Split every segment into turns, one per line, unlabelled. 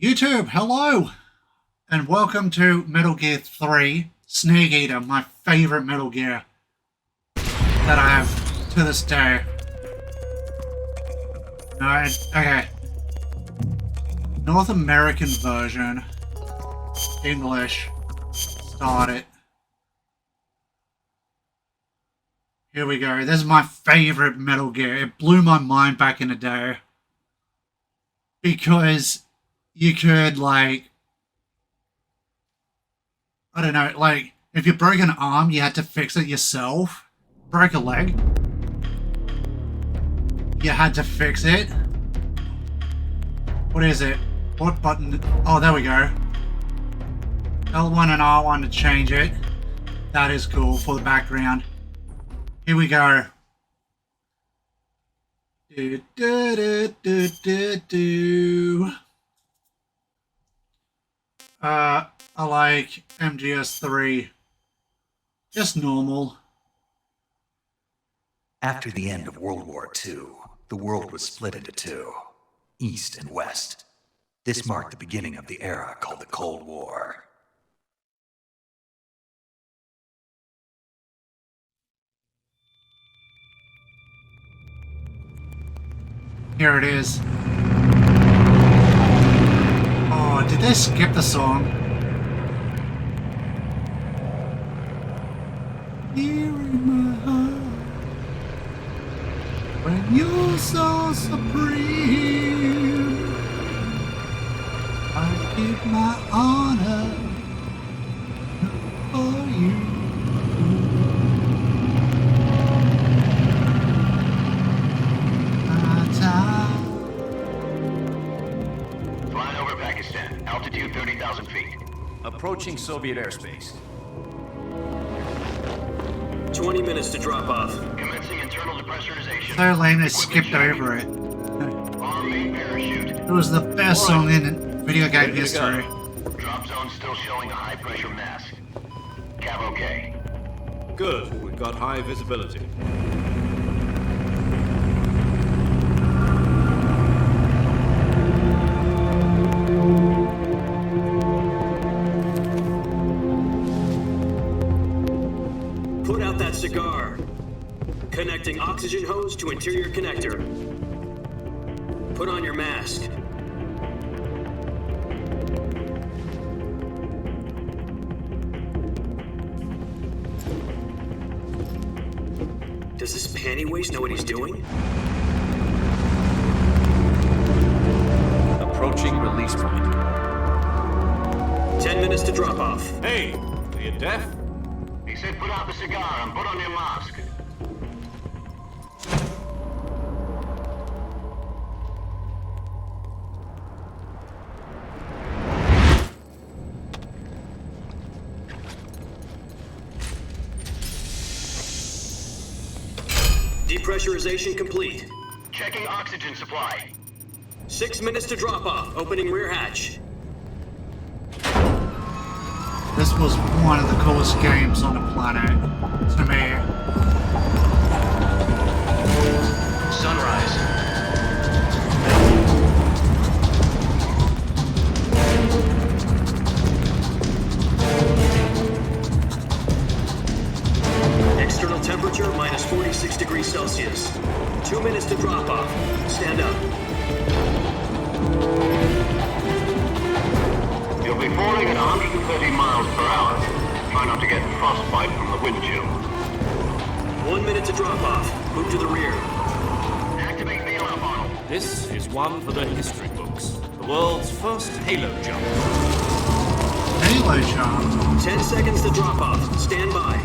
YouTube, hello, and welcome to Metal Gear 3 Snake Eater, my favorite Metal Gear that I have to this day. Okay. North American version, English, start it. Here we go. This is my favorite Metal Gear. It blew my mind back in the day. Because you could, like, I don't know, like, if you broke an arm, you had to fix it yourself. Broke a leg, you had to fix it. What is it? What button? Oh, there we go. L1 and R1 to change it. That is cool for the background. Here we go. Do, do, do, do, do, do. I like MGS3. Just normal.
After the end of World War II, the world was split into two, East and West. This marked the beginning of the era called the Cold War.
Here it is. Oh, did they skip the song? Here in my heart, when you're so supreme, I give my honor for you.
Flying over Pakistan, altitude 30,000 feet.
Approaching Soviet airspace.
20 minutes to drop off.
Commencing internal depressurization.
So lame they skipped over it.
Arm main parachute.
It was the best song in video game history.
Drop zone still showing a high pressure mask. Cav okay.
Good. We've got high visibility.
Put out that cigar. Connecting oxygen hose to interior connector. Put on your mask. Does this panty waste know what he's doing?
Approaching release point.
10 minutes to drop off.
Hey! Are you deaf?
He said put out the cigar and put on your mask.
Depressurization complete.
Checking oxygen supply.
6 minutes to drop off. Opening rear hatch.
This was one of the coolest games on the planet to me.
Sunrise.
External temperature minus 46 degrees Celsius. 2 minutes to drop off. Stand up.
You'll be falling at 130 miles per hour. Try not to get frostbite from the wind chill.
1 minute to drop off. Move to the rear.
Activate bailout model.
This is one for the history books. The world's first Halo jump.
Halo jump.
10 seconds to drop off. Stand by.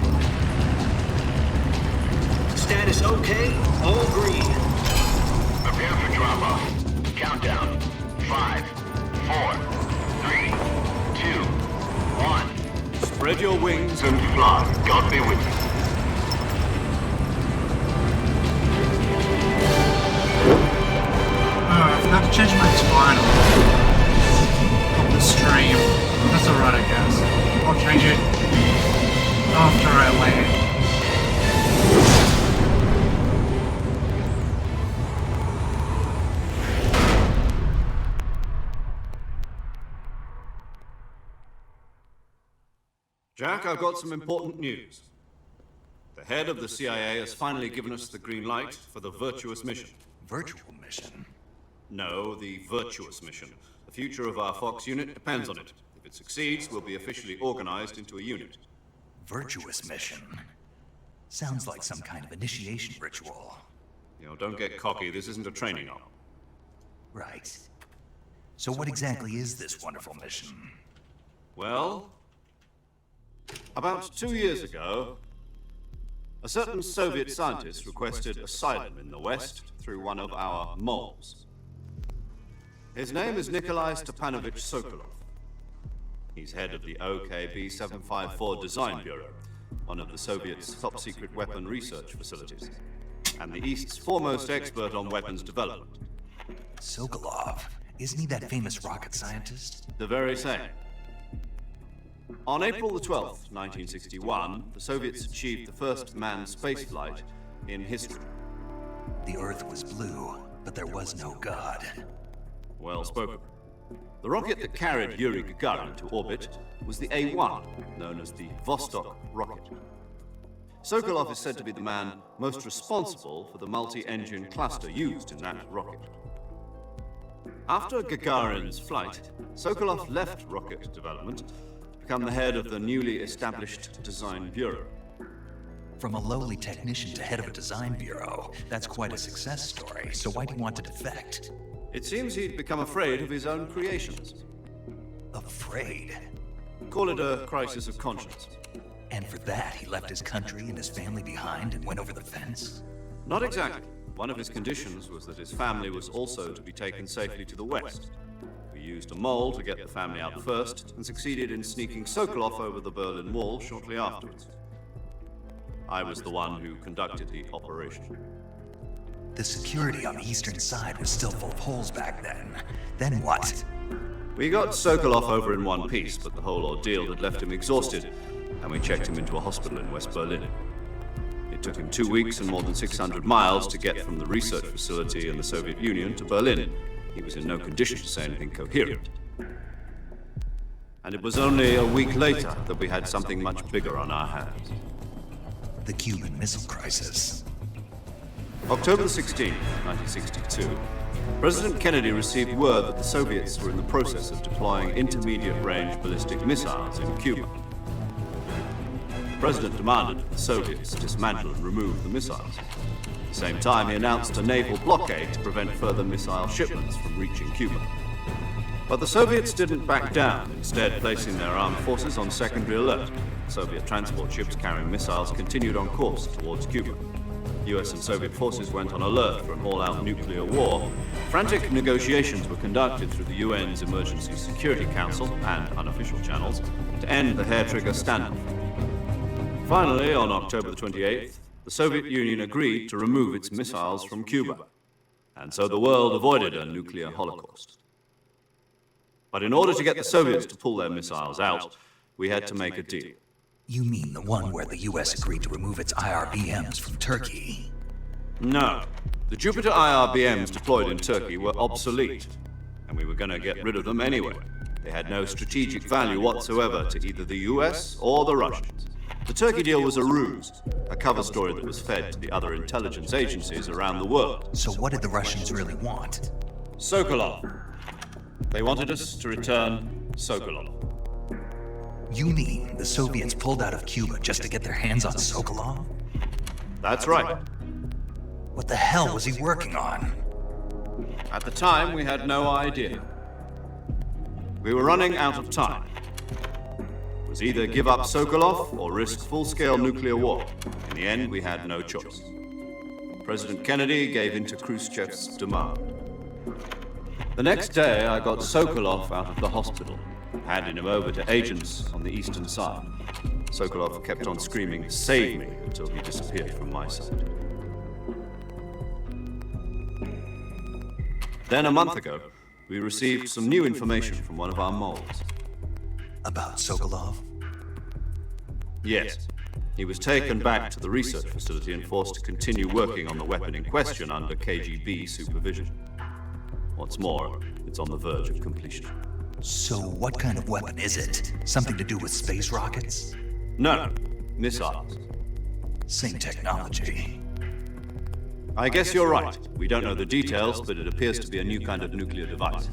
Status okay. All green.
Prepare for drop off. Countdown. 5, 4, 3, 2, 1.
Spread your wings
And fly. God be with you.
I forgot to change my title of the stream. That's alright, I guess. I'll change it after I land.
Jack, I've got some important news. The head of the CIA has finally given us the green light for the Virtuous mission.
Virtual mission?
No, the Virtuous mission. The future of our Fox unit depends on it. If it succeeds, we'll be officially organized into a unit.
Virtuous mission? Sounds like some kind of initiation ritual.
You know, don't get cocky. This isn't a training op.
Right. So what exactly is this wonderful mission?
Well, about 2 years ago, a certain Soviet scientist requested asylum in the West through one of our moles. His name is Nikolai Stepanovich Sokolov. He's head of the OKB-754 Design Bureau, one of the Soviets' top-secret weapon research facilities, and the East's foremost expert on weapons development.
Sokolov? Isn't he that famous rocket scientist?
The very same. On April the 12th, 1961, the Soviets achieved the first manned spaceflight in history.
The Earth was blue, but there was no God.
Well spoken. The rocket that carried Yuri Gagarin to orbit was the A-1, known as the Vostok rocket. Sokolov is said to be the man most responsible for the multi-engine cluster used in that rocket. After Gagarin's flight, Sokolov left rocket development to become the head of the newly established Design Bureau.
From a lowly technician to head of a design bureau, that's quite a success story. So why do you want to defect?
It seems he'd become afraid of his own creations.
Afraid?
Call it a crisis of conscience.
And for that, he left his country and his family behind and went over the fence?
Not exactly. One of his conditions was that his family was also to be taken safely to the West. We used a mole to get the family out first, and succeeded in sneaking Sokolov over the Berlin Wall shortly afterwards. I was the one who conducted the operation.
The security on the eastern side was still full of holes back then. Then what?
We got Sokolov over in one piece, but the whole ordeal had left him exhausted, and we checked him into a hospital in West Berlin. It took him 2 weeks and more than 600 miles to get from the research facility in the Soviet Union to Berlin. He was in no condition to say anything coherent. And it was only a week later that we had something much bigger on our hands.
The Cuban Missile Crisis.
October 16, 1962, President Kennedy received word that the Soviets were in the process of deploying intermediate-range ballistic missiles in Cuba. The President demanded that the Soviets dismantle and remove the missiles. At the same time, he announced a naval blockade to prevent further missile shipments from reaching Cuba. But the Soviets didn't back down, instead placing their armed forces on secondary alert. Soviet transport ships carrying missiles continued on course towards Cuba. US and Soviet forces went on alert for an all-out nuclear war. Frantic negotiations were conducted through the UN's Emergency Security Council and unofficial channels to end the hair-trigger standoff. Finally, on October the 28th, the Soviet Union agreed to remove its missiles from Cuba, and so the world avoided a nuclear holocaust. But in order to get the Soviets to pull their missiles out, we had to make a deal.
You mean the one where the US agreed to remove its IRBMs from Turkey?
No. The Jupiter IRBMs deployed in Turkey were obsolete, and we were going to get rid of them anyway. They had no strategic value whatsoever to either the US or the Russians. The Turkey deal was a ruse, a cover story that was fed to the other intelligence agencies around the world.
So what did the Russians really want?
Sokolov. They wanted us to return Sokolov.
You mean the Soviets pulled out of Cuba just to get their hands on Sokolov?
That's right.
What the hell was he working on?
At the time, we had no idea. We were running out of time. It was either give up Sokolov or risk full-scale nuclear war. In the end, we had no choice. President Kennedy gave in to Khrushchev's demand. The next day, I got Sokolov out of the hospital, handing him over to agents on the eastern side. Sokolov kept on screaming, "Save me," until he disappeared from my sight. Then a month ago, we received some new information from one of our moles.
About Sokolov?
Yes. He was taken back to the research facility and forced to continue working on the weapon in question under KGB supervision. What's more, it's on the verge of completion.
So what kind of weapon is it? Something to do with space rockets?
No, missiles.
Same technology.
I guess you're right. We don't know the details, but it appears to be a new kind of nuclear device.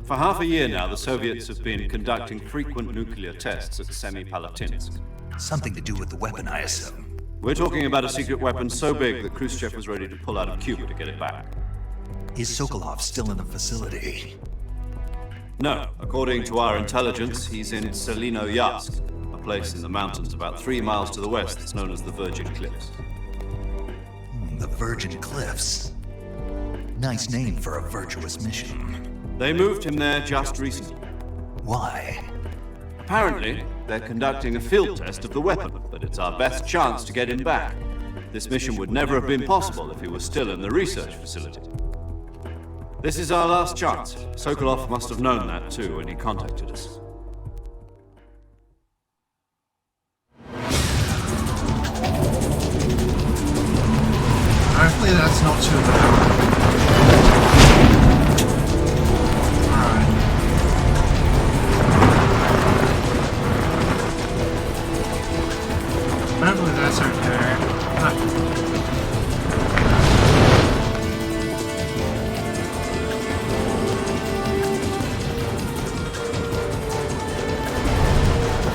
For half a year now, the Soviets have been conducting frequent nuclear tests at Semipalatinsk.
Something to do with the weapon, I assume.
We're talking about a secret weapon so big that Khrushchev was ready to pull out of Cuba to get it back.
Is Sokolov still in the facility?
No, according to our intelligence, he's in Selino-Yarsk, a place in the mountains about 3 miles to the west that's known as the Virgin Cliffs.
The Virgin Cliffs. Nice name for a virtuous mission.
They moved him there just recently.
Why?
Apparently, they're conducting a field test of the weapon, but it's our best chance to get him back. This mission would never have been possible if he was still in the research facility. This is our last chance. Sokolov must have known that too when he contacted us.
Hopefully that's not too bad. Alright. Hopefully that's okay.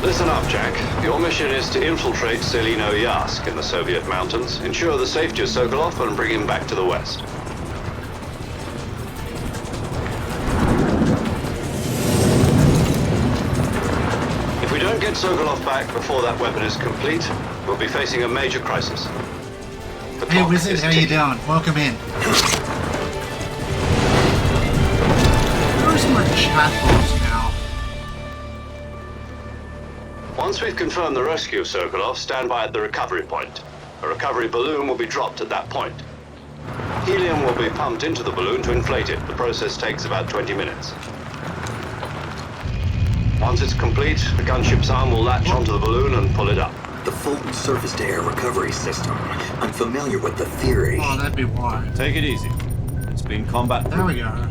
Listen up, Jack. Your mission is to infiltrate Selino-Yarsk in the Soviet mountains, ensure the safety of Sokolov, and bring him back to the West. If we don't get Sokolov back before that weapon is complete, we'll be facing a major crisis. The
Hey
clock
Wizard,
is
how you
ticking.
doing? Welcome in. Where's my chat box now?
Once we've confirmed the rescue of Sokolov, stand by at the recovery point. A recovery balloon will be dropped at that point. Helium will be pumped into the balloon to inflate it. The process takes about 20 minutes. Once it's complete, the gunship's arm will latch onto the balloon and pull it up.
The Fulton surface-to-air recovery system. I'm familiar with the theory.
Oh, that'd be why.
Take it easy. It's been combat.
There we go.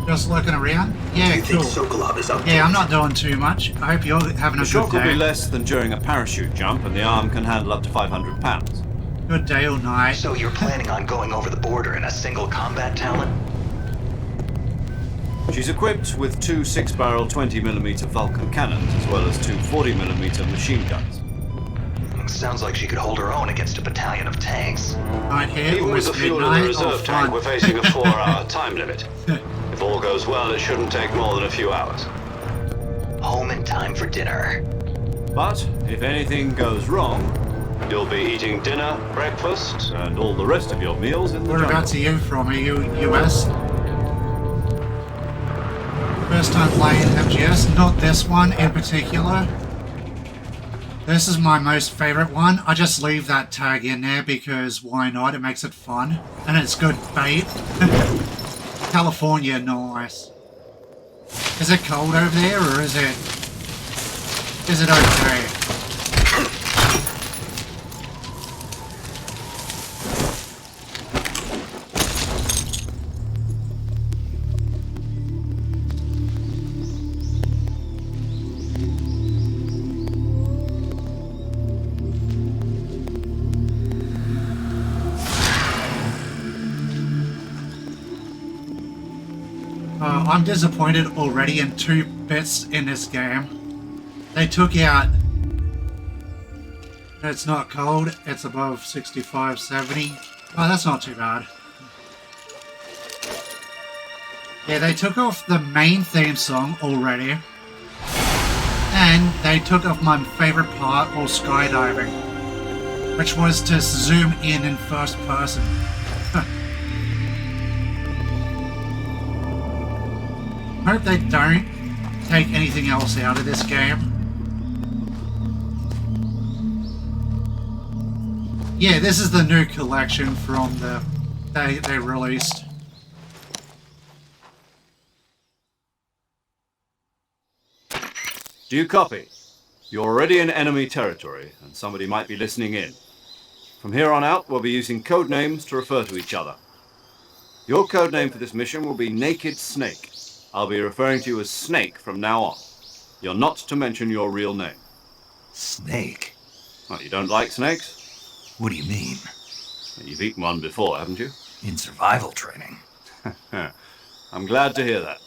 Just looking around? Yeah,
Do you
cool.
think Sokolov is up to
Yeah, I'm
it?
not doing too much. I hope you're having a
The shock
good
will be
day.
less than during a parachute jump, and the arm can handle up to 500 pounds.
Good day or night.
So you're planning on going over the border in a single combat talent?
She's equipped with 2 6-barrel 20mm Vulcan cannons, as well as 2 40mm machine guns.
Sounds like she could hold her own against a battalion of tanks.
Night here,
Even with
almost
the fuel in the
midnight.
reserve
Oh,
tank,
fun.
we're facing a 4-hour time limit. If all goes well, it shouldn't take more than a few hours.
Home in time for dinner.
But if anything goes wrong,
You'll be eating dinner, breakfast,
and all the rest of your meals in the
Whereabouts are
jungle.
you from? Are you US? First time playing MGS, not this one in particular. This is my most favorite one. I just leave that tag in there because why not? It makes it fun. And it's good bait. California, nice. Is it cold over there or is it okay? I'm disappointed already in 2 bits in this game. They took out... It's not cold, it's above 65, 70. Oh, that's not too bad. Yeah, they took off the main theme song already. And they took off my favorite part, or skydiving. Which was to zoom in first person. Hope they don't take anything else out of this game. Yeah, this is the new collection from the they released.
Do you copy? You're already in enemy territory, and somebody might be listening in. From here on out, we'll be using code names to refer to each other. Your code name for this mission will be Naked Snake. I'll be referring to you as Snake from now on. You're not to mention your real name.
Snake?
Well, you don't like snakes?
What do you mean?
You've eaten one before, haven't you?
In survival training?
I'm glad to hear that.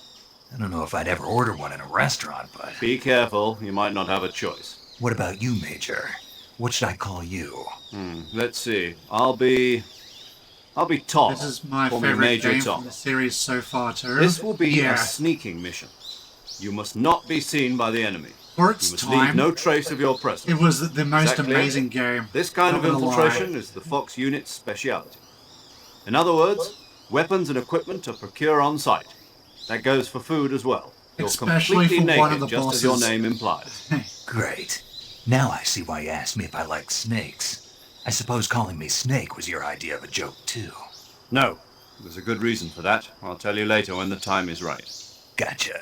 I don't know if I'd ever order one in a restaurant, but...
Be careful, you might not have a choice.
What about you, Major? What should I call you?
Let's see. I'll be Tom.
This is my
Call me
favorite
Major
game
Tom.
from the series so far too.
This will be
yeah.
a sneaking mission. You must not be seen by the enemy.
For
You
its
must leave
time,
no trace of your presence.
it was the most
Is that clear?
amazing game.
This kind
Not
of
gonna
infiltration
lie.
is the Fox unit's speciality. In other words, weapons and equipment are procured on site. That goes for food as well. You're
Especially
completely
for one
naked,
of the
just as your
bosses.
name implies.
Great. Now I see why you asked me if I like snakes. I suppose calling me Snake was your idea of a joke, too.
No, there's a good reason for that. I'll tell you later when the time is right.
Gotcha.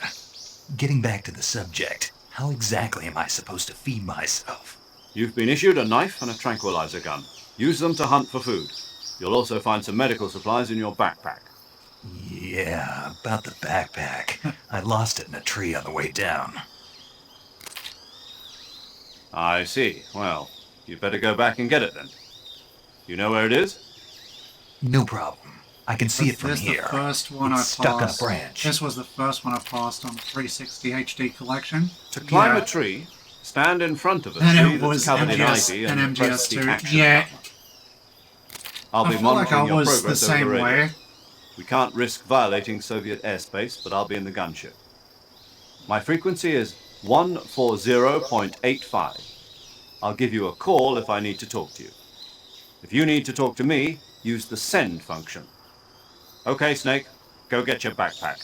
Getting back to the subject, how exactly am I supposed to feed myself?
You've been issued a knife and a tranquilizer gun. Use them to hunt for food. You'll also find some medical supplies in your backpack.
Yeah, about the backpack. I lost it in a tree on the way down.
I see. Well, you'd better go back and get it then. You know where it is?
No problem. I can see it from
This is
here.
the first one
It's
I
stuck on a
passed.
branch.
This was the first one I passed on 360 HD collection.
To climb
Yeah.
a tree, stand in front of a
And
tree
it was
that's covered in
MGS
ivy
and
and press the
MGS2.
action
Yeah,
button. I'll
I
be
feel like I
monitoring your
was the
progress over
same
the radio.
way.
We can't risk violating Soviet airspace, but I'll be in the gunship. My frequency is 140.85. I'll give you a call if I need to talk to you. If you need to talk to me, use the send function. Okay, Snake, go get your backpack.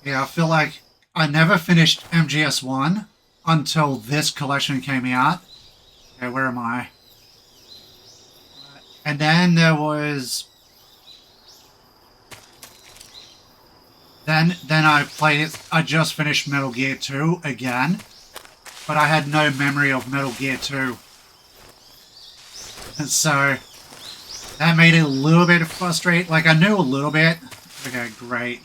Yeah, I feel like I never finished MGS1 until this collection came out. Okay, where am I? And then there was... Then I played it. I just finished Metal Gear 2 again. But I had no memory of Metal Gear 2. And so... that made it a little bit frustrating. Like, I knew a little bit. Okay, great.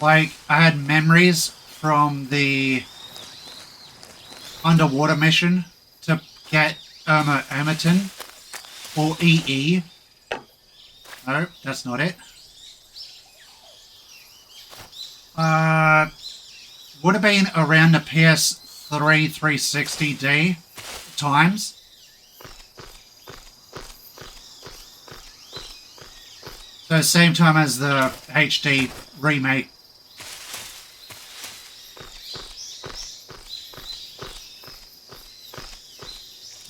Like, I had memories from the underwater mission to get Irma Emerton or EE. No, that's not it. Would have been around the PS3 360D times. So same time as the HD remake.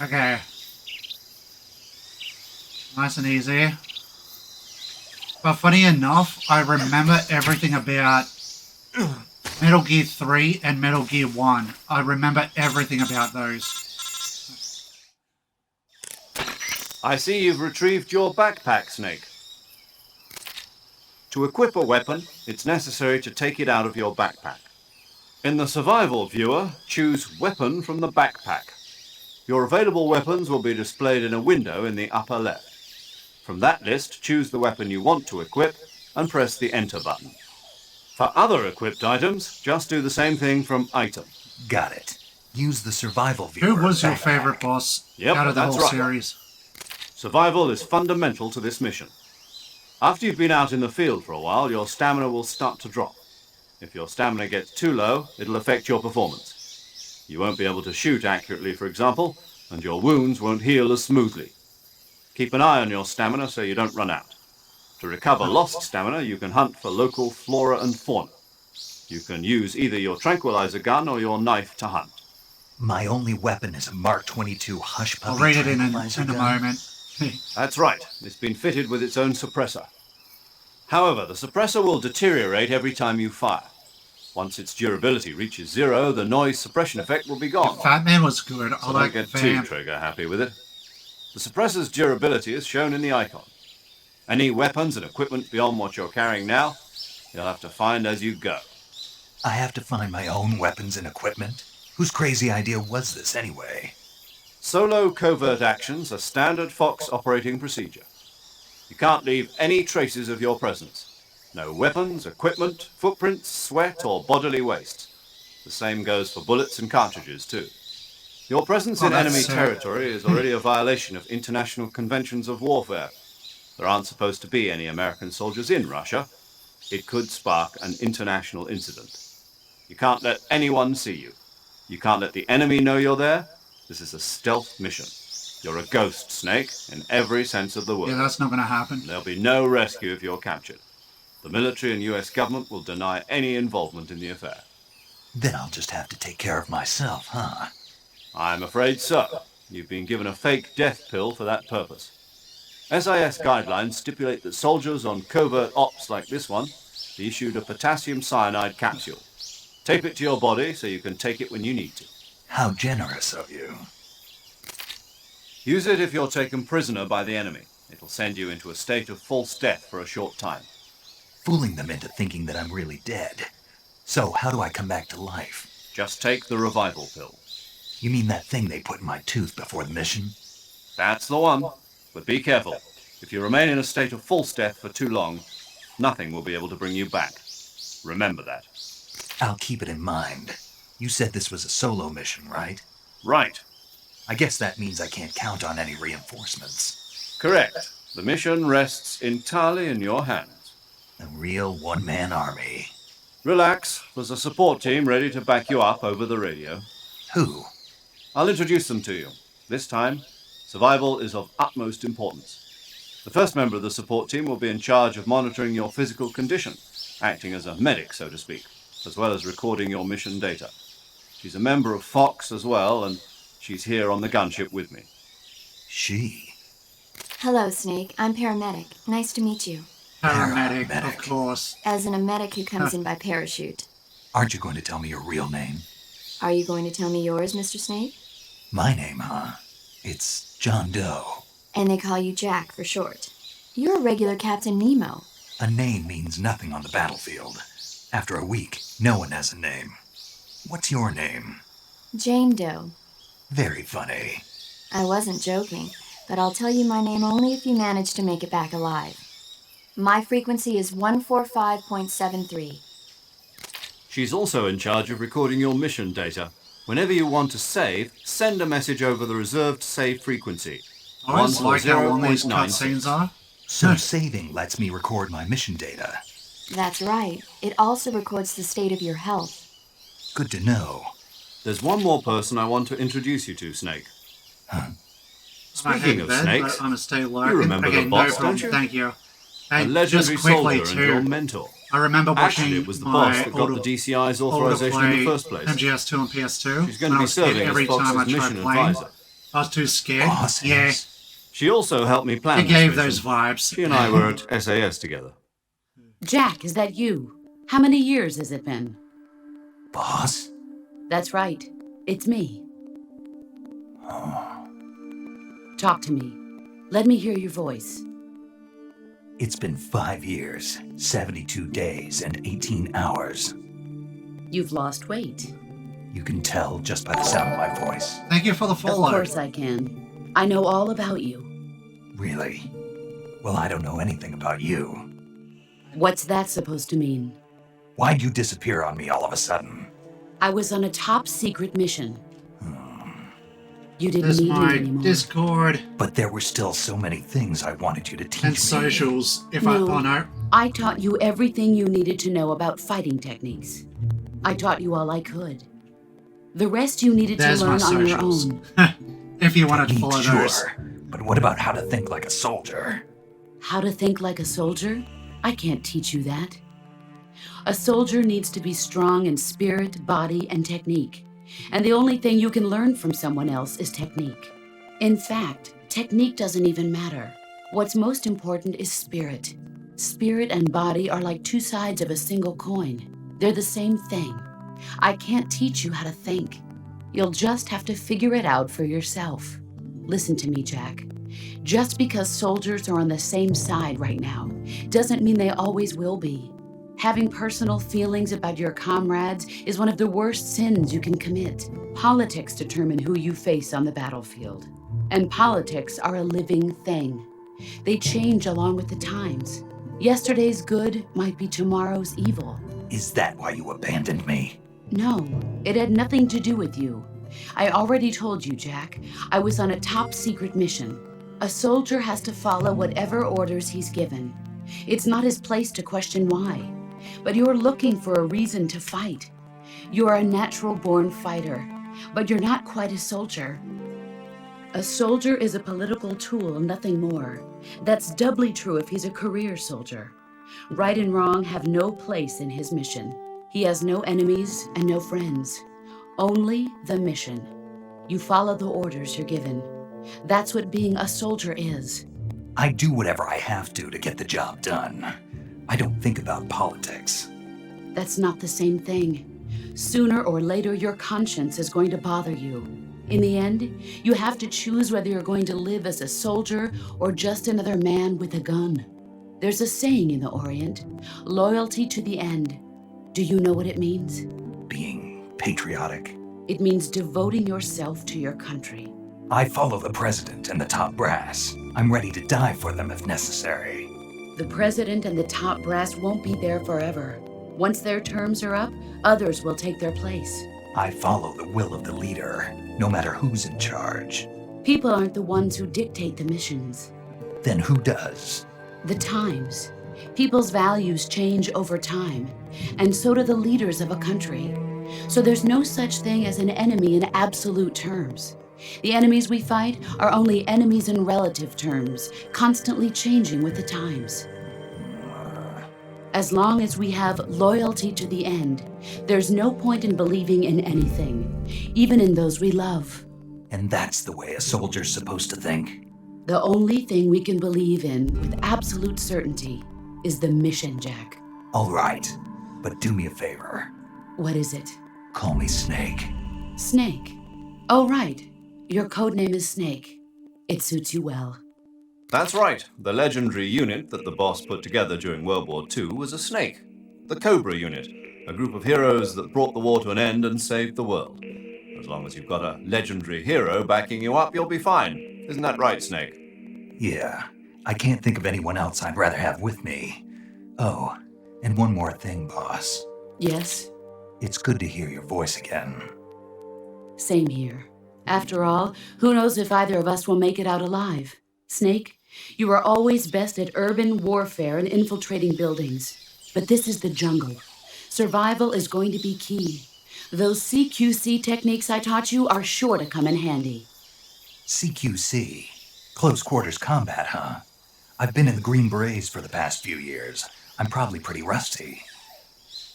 Okay. Nice and easy. But funny enough, I remember everything about Metal Gear 3 and Metal Gear 1. I remember everything about those.
I see you've retrieved your backpack, Snake. To equip a weapon, it's necessary to take it out of your backpack. In the survival viewer, choose Weapon from the backpack. Your available weapons will be displayed in a window in the upper left. From that list, choose the weapon you want to equip and press the Enter button. For other equipped items, just do the same thing from Item.
Got it. Use the survival viewer.
Who was your
backpack.
favorite boss
Yep,
out of the
that's
whole
right.
series?
Survival is fundamental to this mission. After you've been out in the field for a while, your stamina will start to drop. If your stamina gets too low, it'll affect your performance. You won't be able to shoot accurately, for example, and your wounds won't heal as smoothly. Keep an eye on your stamina so you don't run out. To recover lost stamina, you can hunt for local flora and fauna. You can use either your tranquilizer gun or your knife to hunt.
My only weapon is a Mark 22 Hush
I'll
Puppy
read it in
tranquilizer
a
gun.
moment.
That's right, it's been fitted with its own suppressor. However, the suppressor will deteriorate every time you fire. Once its durability reaches 0, the noise suppression effect will be gone.
Fat Man was good. I
So
like
don't get too
Vamp.
trigger happy with it. The suppressor's durability is shown in the icon. Any weapons and equipment beyond what you're carrying now, you'll have to find as you go.
I have to find my own weapons and equipment? Whose crazy idea was this anyway?
Solo covert actions are standard Fox operating procedure. You can't leave any traces of your presence. No weapons, equipment, footprints, sweat, or bodily waste. The same goes for bullets and cartridges, too. Your presence
Oh,
in
that's
enemy
sad.
territory is already a violation of international conventions of warfare. There aren't supposed to be any American soldiers in Russia. It could spark an international incident. You can't let anyone see you. You can't let the enemy know you're there. This is a stealth mission. You're a ghost, Snake, in every sense of the word.
Yeah, that's not going to happen.
There'll be no rescue if you're captured. The military and US government will deny any involvement in the affair.
Then I'll just have to take care of myself, huh?
I'm afraid so. You've been given a fake death pill for that purpose. SIS guidelines stipulate that soldiers on covert ops like this one be issued a potassium cyanide capsule. Tape it to your body so you can take it when you need to.
How generous of you.
Use it if you're taken prisoner by the enemy. It'll send you into a state of false death for a short time.
Fooling them into thinking that I'm really dead. So, how do I come back to life?
Just take the revival pill.
You mean that thing they put in my tooth before the mission?
That's the one. But be careful. If you remain in a state of false death for too long, nothing will be able to bring you back. Remember that.
I'll keep it in mind. You said this was a solo mission, right?
Right.
I guess that means I can't count on any reinforcements.
Correct. The mission rests entirely in your hands.
A real one-man army.
Relax. There's a support team ready to back you up over the radio.
Who?
I'll introduce them to you. This time, survival is of utmost importance. The first member of the support team will be in charge of monitoring your physical condition, acting as a medic, so to speak, as well as recording your mission data. She's a member of Fox as well, and she's here on the gunship with me.
She.
Hello, Snake. I'm paramedic. Nice to meet you.
Paramedic,
Paramedic.
of course.
As in a medic who comes in by parachute.
Aren't you going to tell me your real name?
Are you going to tell me yours, Mr. Snake?
My name, huh? It's John Doe.
And they call you Jack for short. You're a regular Captain Nemo.
A name means nothing on the battlefield. After a week, no one has a name. What's your name?
Jane Doe.
Very funny.
I wasn't joking, but I'll tell you my name only if you manage to make it back alive. My frequency is 145.73.
She's also in charge of recording your mission data. Whenever you want to save, send a message over the reserved save frequency.
I always like how long these
140.96.
cutscenes are.
So saving lets me record my mission data.
That's right. It also records the state of your health.
Good to know.
There's one more person I want to introduce you to, Snake.
I
Speaking
hate
of
that,
snakes,
but I'm a stay low.
you remember
okay,
the boss,
no problem,
don't you?
thank you.
a
Hey,
legendary
just quickly
soldier and your
too,
mentor.
I remember watching
Actually, it was the
my
boss that got
older,
the DCI's
older
authorization in
play
the first place.
MGS2 and PS2.
She's going
when
to
I
be
was a kid,
serving as
every time I
Fox's
tried
mission
playing,
advisor.
I was too scared.
Bosses.
Yeah,
She also helped me plan
it
this
gave
mission.
those vibes.
She and I were at SAS together.
Jack, is that you? How many years has it been?
Boss?
That's right. It's me. Talk to me. Let me hear your voice.
It's been 5 years, 72 days, and 18 hours.
You've lost weight.
You can tell just by the sound of my voice.
Thank you for the
Of
follow.
course I can. I know all about you.
Really? Well, I don't know anything about you.
What's that supposed to mean?
Why'd you disappear on me all of a sudden?
I was on a top secret mission. You didn't
There's
need me
my
anymore.
Discord
But there were still so many things I wanted you to teach
and
me.
socials. If
No.
oh no,
I taught you everything you needed to know about fighting techniques. I taught you all I could. The rest you needed
there's
to
my
learn on your
socials.
own.
If you wanted to
Technique,
follow
sure.
those.
But what about how to think like a soldier?
How to think like a soldier? I can't teach you that. A soldier needs to be strong in spirit, body, and technique. And the only thing you can learn from someone else is technique. In fact, technique doesn't even matter. What's most important is spirit. Spirit and body are like two sides of a single coin. They're the same thing. I can't teach you how to think. You'll just have to figure it out for yourself. Listen to me, Jack. Just because soldiers are on the same side right now doesn't mean they always will be. Having personal feelings about your comrades is one of the worst sins you can commit. Politics determine who you face on the battlefield. And politics are a living thing. They change along with the times. Yesterday's good might be tomorrow's evil.
Is that why you abandoned me?
No, it had nothing to do with you. I already told you, Jack. I was on a top secret mission. A soldier has to follow whatever orders he's given. It's not his place to question why. But you're looking for a reason to fight. You're a natural-born fighter, but you're not quite a soldier. A soldier is a political tool, nothing more. That's doubly true if he's a career soldier. Right and wrong have no place in his mission. He has no enemies and no friends. Only the mission. You follow the orders you're given. That's what being a soldier is.
I do whatever I have to get the job done. I don't think about politics.
That's not the same thing. Sooner or later, your conscience is going to bother you. In the end, you have to choose whether you're going to live as a soldier or just another man with a gun. There's a saying in the Orient, loyalty to the end. Do you know what it means?
Being patriotic.
It means devoting yourself to your country.
I follow the president and the top brass. I'm ready to die for them if necessary.
The president and the top brass won't be there forever. Once their terms are up, others will take their place.
I follow the will of the leader, no matter who's in charge.
People aren't the ones who dictate the missions.
Then who does?
The times. People's values change over time, and so do the leaders of a country. So there's no such thing as an enemy in absolute terms. The enemies we fight are only enemies in relative terms, constantly changing with the times. As long as we have loyalty to the end, there's no point in believing in anything, even in those we love.
And that's the way a soldier's supposed to think?
The only thing we can believe in with absolute certainty is the mission, Jack.
All right, but do me a favor.
What is it?
Call me Snake.
Snake. Oh, right. Your codename is Snake. It suits you well.
That's right. The legendary unit that the boss put together during World War II was a snake. The Cobra unit, a group of heroes that brought the war to an end and saved the world. As long as you've got a legendary hero backing you up, you'll be fine. Isn't that right, Snake?
Yeah, I can't think of anyone else I'd rather have with me. Oh, and one more thing, boss.
Yes?
It's good to hear your voice again.
Same here. After all, who knows if either of us will make it out alive? Snake, you are always best at urban warfare and infiltrating buildings. But this is the jungle. Survival is going to be key. Those CQC techniques I taught you are sure to come in handy.
CQC? Close quarters combat, huh? I've been in the Green Berets for the past few years. I'm probably pretty rusty.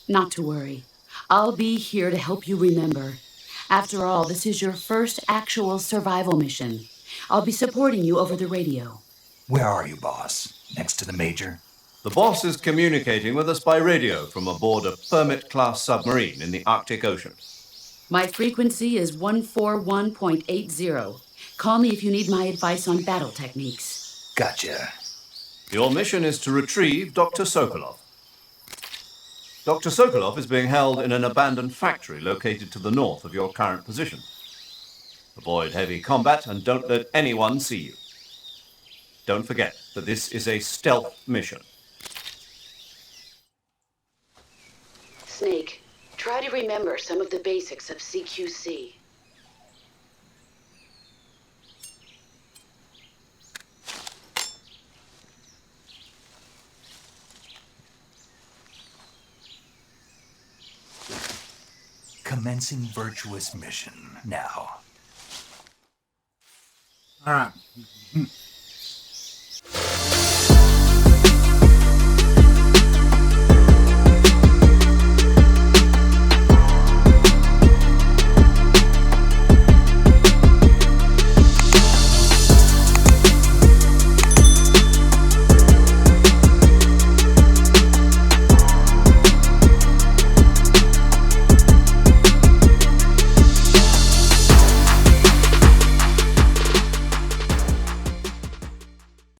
Not to worry. I'll be here to help you remember. After all, this is your first actual survival mission. I'll be supporting you over the radio.
Where are you, boss? Next to the major?
The boss is communicating with us by radio from aboard a Permit-class submarine in the Arctic Ocean.
My frequency is 141.80. Call me if you need my advice on battle techniques.
Gotcha.
Your mission is to retrieve Dr. Sokolov. Dr. Sokolov is being held in an abandoned factory located to the north of your current position. Avoid heavy combat and don't let anyone see you. Don't forget that this is a stealth mission.
Snake, try to remember some of the basics of CQC.
Commencing virtuous mission now.
Alright.